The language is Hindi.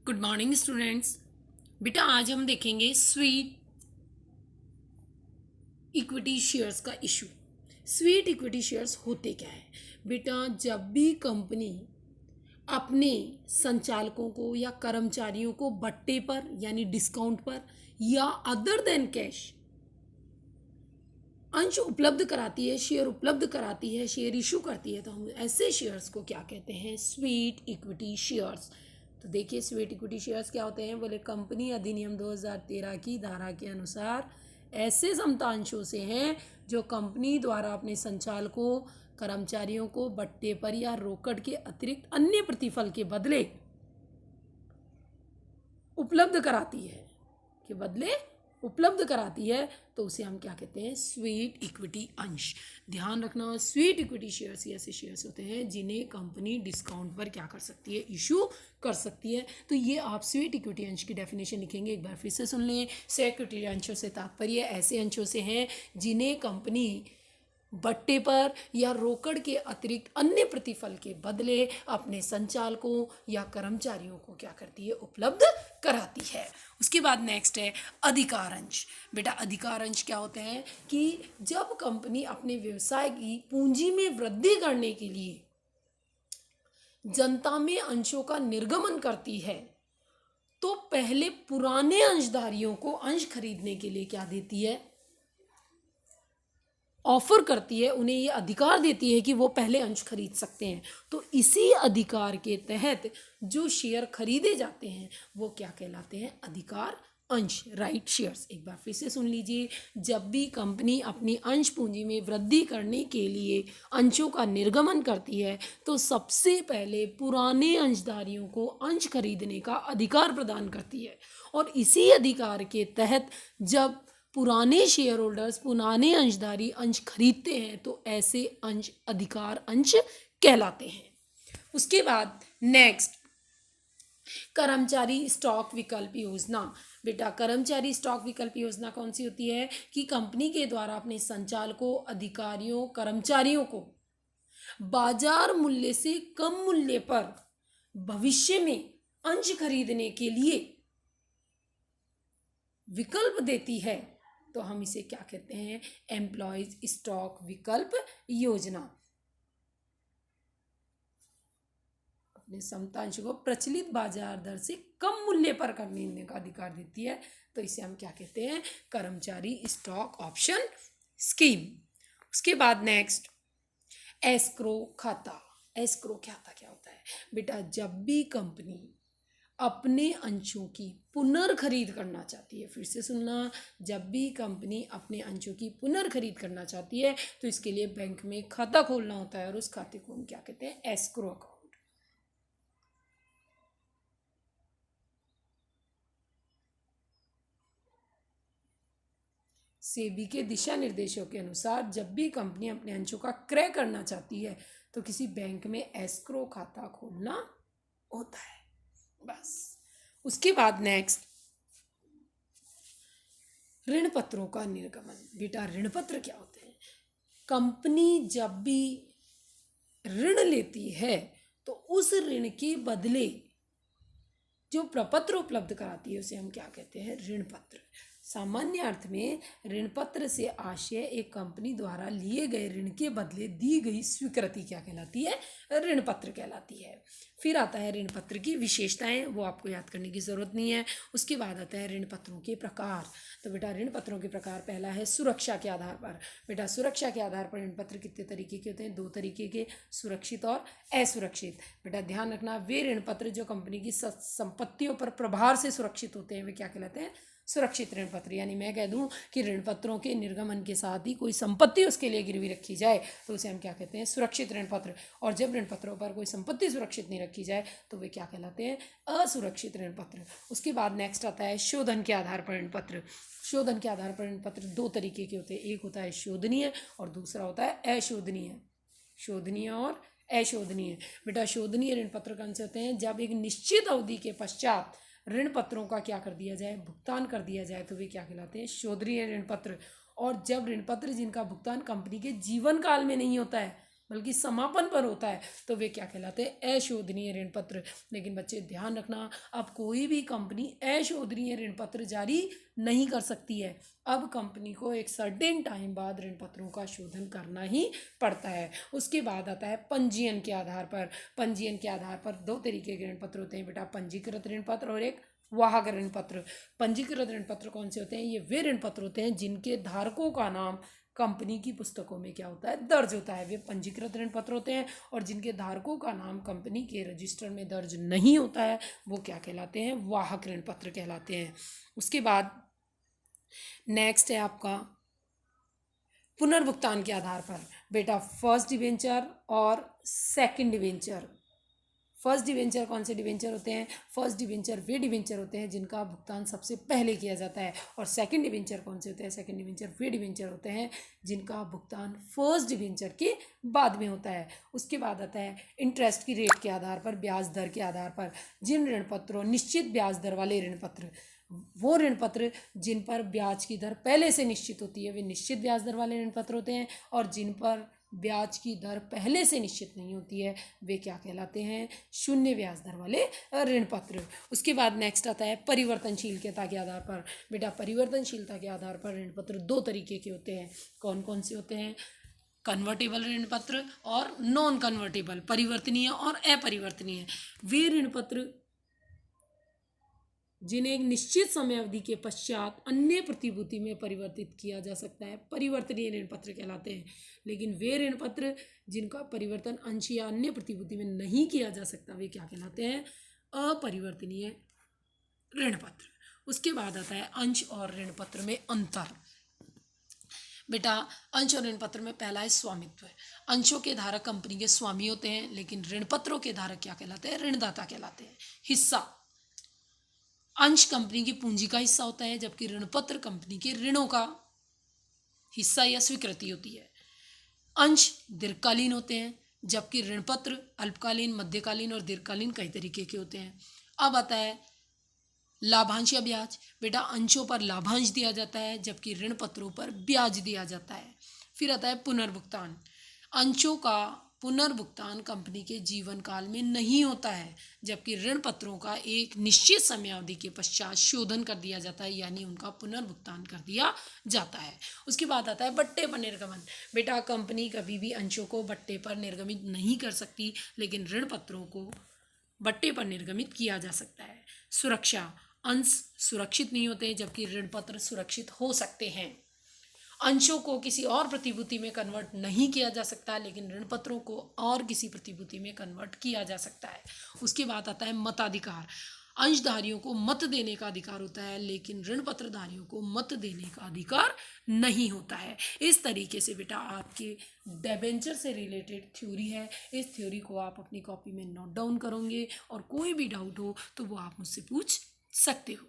Good morning students. बेटा आज हम देखेंगे स्वीट इक्विटी शेयर्स का इशू। स्वीट इक्विटी शेयर्स होते क्या है बेटा? जब भी कंपनी अपने संचालकों को या कर्मचारियों को बट्टे पर यानी डिस्काउंट पर या अदर देन कैश अंश उपलब्ध कराती है, शेयर उपलब्ध कराती है, शेयर इशू करती है, तो हम ऐसे शेयर्स को क्या कहते हैं? Sweet equity shares. तो देखिए स्वीट इक्विटी शेयर्स क्या होते हैं? बोले कंपनी अधिनियम 2013 की धारा के अनुसार ऐसे समतांशों से हैं जो कंपनी द्वारा अपने संचालकों कर्मचारियों को बट्टे पर या रोकड़ के अतिरिक्त अन्य प्रतिफल के बदले उपलब्ध कराती है उपलब्ध कराती है, तो उसे हम क्या कहते हैं? स्वीट इक्विटी अंश। ध्यान रखना, स्वीट इक्विटी शेयर्स ऐसे शेयर्स होते हैं जिन्हें कंपनी डिस्काउंट पर क्या कर सकती है? इशू कर सकती है। तो ये आप स्वीट इक्विटी अंश की डेफिनेशन लिखेंगे, एक बार फिर से सुन लें। स्वीट इक्विटी अंशों से तात्पर्य ऐसे अंशों से हैं जिन्हें कंपनी बट्टे पर या रोकड़ के अतिरिक्त अन्य प्रतिफल के बदले अपने संचालकों या कर्मचारियों को क्या करती है? उपलब्ध कराती है। उसके बाद नेक्स्ट है अधिकार अंश। बेटा अधिकार अंश क्या होते हैं कि जब कंपनी अपने व्यवसाय की पूंजी में वृद्धि करने के लिए जनता में अंशों का निर्गमन करती है, तो पहले पुराने अंशधारियों को अंश खरीदने के लिए क्या देती है? ऑफर करती है, उन्हें ये अधिकार देती है कि वो पहले अंश खरीद सकते हैं। तो इसी अधिकार के तहत जो शेयर खरीदे जाते हैं वो क्या कहलाते हैं? अधिकार अंश, राइट शेयर्स। एक बार फिर से सुन लीजिए, जब भी कंपनी अपनी अंश पूंजी में वृद्धि करने के लिए अंशों का निर्गमन करती है तो सबसे पहले पुराने अंशधारियों को अंश खरीदने का अधिकार प्रदान करती है, और इसी अधिकार के तहत जब पुराने शेयर होल्डर्स, पुराने अंशधारी अंश खरीदते हैं तो ऐसे अंश अधिकार अंश कहलाते हैं। उसके बाद नेक्स्ट कर्मचारी स्टॉक विकल्प योजना। बेटा कर्मचारी स्टॉक विकल्प योजना कौन सी होती है? कि कंपनी के द्वारा अपने संचालकों, अधिकारियों, कर्मचारियों को बाजार मूल्य से कम मूल्य पर भविष्य में अंश खरीदने के लिए विकल्प देती है, तो हम इसे क्या कहते हैं? एम्प्लॉयज स्टॉक विकल्प योजना। अपने समतांश को प्रचलित बाजार दर से कम मूल्य पर खरीदने का अधिकार देती है, तो इसे हम क्या कहते हैं? कर्मचारी स्टॉक ऑप्शन स्कीम। उसके बाद नेक्स्ट एस्क्रो खाता। एस्क्रो खाता क्या होता है? बेटा जब भी कंपनी अपने अंशों की पुनर्खरीद करना चाहती है, फिर से सुनना, जब भी कंपनी अपने अंशों की पुनर्खरीद करना चाहती है तो इसके लिए बैंक में खाता खोलना होता है, और उस खाते को हम क्या कहते हैं? Escrow account. सेबी के दिशा निर्देशों के अनुसार जब भी कंपनी अपने अंशों का क्रय करना चाहती है तो किसी बैंक में एस्क्रो खाता खोलना होता है, बस। उसके बाद नेक्स्ट ऋण पत्रों का निर्गमन। बेटा ऋण पत्र क्या होते हैं? कंपनी जब भी ऋण लेती है तो उस ऋण के बदले जो प्रपत्र उपलब्ध कराती है उसे हम क्या कहते हैं? ऋण पत्र। सामान्य अर्थ में ऋण पत्र से आशय एक कंपनी द्वारा लिए गए ऋण के बदले दी गई स्वीकृति क्या कहलाती है? ऋण पत्र कहलाती है। फिर आता है ऋण पत्र की विशेषताएं, वो आपको याद करने की जरूरत नहीं है। उसके बाद आता है ऋण पत्रों के प्रकार। तो बेटा ऋण पत्रों के प्रकार, पहला है सुरक्षा के आधार पर। बेटा सुरक्षा के आधार पर ऋण पत्र कितने तरीके के होते हैं? 2 तरीके के, सुरक्षित और असुरक्षित। बेटा ध्यान रखना, वे ऋण पत्र जो कंपनी की संपत्तियों पर प्रभार से सुरक्षित होते हैं वे क्या कहलाते हैं? सुरक्षित ऋण पत्र। यानी मैं कह दूं कि ऋण पत्रों के निर्गमन के साथ ही कोई संपत्ति उसके लिए गिरवी रखी जाए तो उसे हम क्या कहते हैं? सुरक्षित ऋण पत्र। और जब ऋण पत्रों पर कोई संपत्ति सुरक्षित नहीं रखी जाए तो वे क्या कहलाते हैं? असुरक्षित ऋण पत्र। उसके बाद नेक्स्ट आता है शोधन के आधार पर ऋण पत्र। शोधन के आधार पर ऋण पत्र 2 तरीके के होते हैं, एक होता है शोधनीय और दूसरा होता है अशोधनीय। शोधनीय और अशोधनीय। बेटा शोधनीय ऋण पत्र कौन से होते हैं? जब एक निश्चित अवधि के पश्चात ऋण पत्रों का क्या कर दिया जाए? भुगतान कर दिया जाए, तो वे क्या कहलाते हैं? शोधनीय ऋण पत्र। और जब ऋण पत्र जिनका भुगतान कंपनी के जीवन काल में नहीं होता है, बल्कि समापन पर होता है तो वे क्या कहलाते हैं, अशोधनीय ऋण पत्र। लेकिन बच्चे ध्यान रखना, अब कोई भी कंपनी अशोधनीय ऋण पत्र जारी नहीं कर सकती है। अब कंपनी को एक सर्टेन टाइम बाद ऋण पत्रों का शोधन करना ही पड़ता है। उसके बाद आता है पंजीयन के आधार पर। पंजीयन के आधार पर दो तरीके के ऋण पत्र होते हैं बेटा, पंजीकृत ऋण पत्र और एक वाहक ऋण पत्र। पंजीकृत ऋण पत्र कौन से होते हैं, ये वे ऋण पत्र होते हैं जिनके धारकों का नाम कंपनी की पुस्तकों में क्या होता है, दर्ज होता है, वे पंजीकृत ऋण पत्र होते हैं। और जिनके धारकों का नाम कंपनी के रजिस्टर में दर्ज नहीं होता है वो क्या कहलाते हैं, वाहक ऋण पत्र कहलाते हैं। उसके बाद नेक्स्ट है आपका पुनर्भुगतान के आधार पर। बेटा फर्स्ट डिवेंचर और सेकंड डिवेंचर। फर्स्ट डिवेंचर कौन से डिवेंचर होते हैं, फर्स्ट डिवेंचर वे डिवेंचर होते हैं जिनका भुगतान सबसे पहले किया जाता है। और सेकंड डिवेंचर कौन से होते हैं, सेकंड डिवेंचर वे डिवेंचर होते हैं जिनका भुगतान फर्स्ट डिवेंचर के बाद में होता है। उसके बाद आता है इंटरेस्ट की रेट के आधार पर, ब्याज दर के आधार पर। जिन ऋण पत्रों, निश्चित ब्याज दर वाले ऋण पत्र, वो ऋण पत्र जिन पर ब्याज की दर पहले से निश्चित होती है वे निश्चित ब्याज दर वाले ऋण पत्र होते हैं। और जिन पर ब्याज की दर पहले से निश्चित नहीं होती है वे क्या कहलाते हैं, शून्य ब्याज दर वाले ऋण पत्र। उसके बाद नेक्स्ट आता है परिवर्तनशीलता के आधार पर। बेटा परिवर्तनशीलता के आधार पर ऋण पत्र दो तरीके के होते हैं। कौन कौन से होते हैं, कन्वर्टेबल ऋण पत्र और नॉन कन्वर्टेबल, परिवर्तनीय और अपरिवर्तनीय। वे ऋण पत्र जिन्हें एक निश्चित समय अवधि के पश्चात अन्य प्रतिभूति में परिवर्तित किया जा सकता है परिवर्तनीय ऋण पत्र कहलाते हैं। लेकिन वे ऋण पत्र जिनका परिवर्तन अंश या अन्य प्रतिभूति में नहीं किया जा सकता वे क्या कहलाते हैं, अपरिवर्तनीय ऋण पत्र। उसके बाद आता है अंश और ऋण पत्र में अंतर। बेटा अंश और ऋण पत्र में पहला है स्वामित्व। अंशों के धारक कंपनी के स्वामी होते हैं, लेकिन ऋण पत्रों के धारक क्या कहलाते हैं, ऋणदाता कहलाते हैं। हिस्सा, अंश कंपनी की पूंजी का हिस्सा होता है जबकि ऋण पत्र कंपनी के ऋणों का हिस्सा या स्वीकृति होती है। अंश दीर्घकालीन होते हैं जबकि ऋण पत्र अल्पकालीन, मध्यकालीन और दीर्घकालीन कई तरीके के होते हैं। अब आता है लाभांश या ब्याज। बेटा अंशों पर लाभांश दिया जाता है जबकि ऋण पत्रों पर ब्याज दिया जाता है। फिर आता है पुनर्भुगतान। अंशों का पुनर्भुगतान कंपनी के जीवन काल में नहीं होता है जबकि ऋण पत्रों का एक निश्चित समयावधि के पश्चात शोधन कर दिया जाता है, यानी उनका पुनर्भुगतान कर दिया जाता है। उसके बाद आता है बट्टे पर निर्गमन। बेटा कंपनी कभी भी अंशों को बट्टे पर निर्गमित नहीं कर सकती, लेकिन ऋण पत्रों को बट्टे पर निर्गमित किया जा सकता है। सुरक्षा, अंश सुरक्षित नहीं होते जबकि ऋण पत्र सुरक्षित हो सकते हैं। अंशों को किसी और प्रतिभूति में कन्वर्ट नहीं किया जा सकता, लेकिन ऋण पत्रों को और किसी प्रतिभूति में कन्वर्ट किया जा सकता है। उसके बाद आता है मताधिकार। अंशधारियों को मत देने का अधिकार होता है, लेकिन ऋण पत्रधारियों को मत देने का अधिकार नहीं होता है। इस तरीके से बेटा आपके डिबेंचर से रिलेटेड थ्योरी है। इस थ्योरी को आप अपनी कॉपी में नोट डाउन करोगे और कोई भी डाउट हो तो वो आप मुझसे पूछ सकते हो।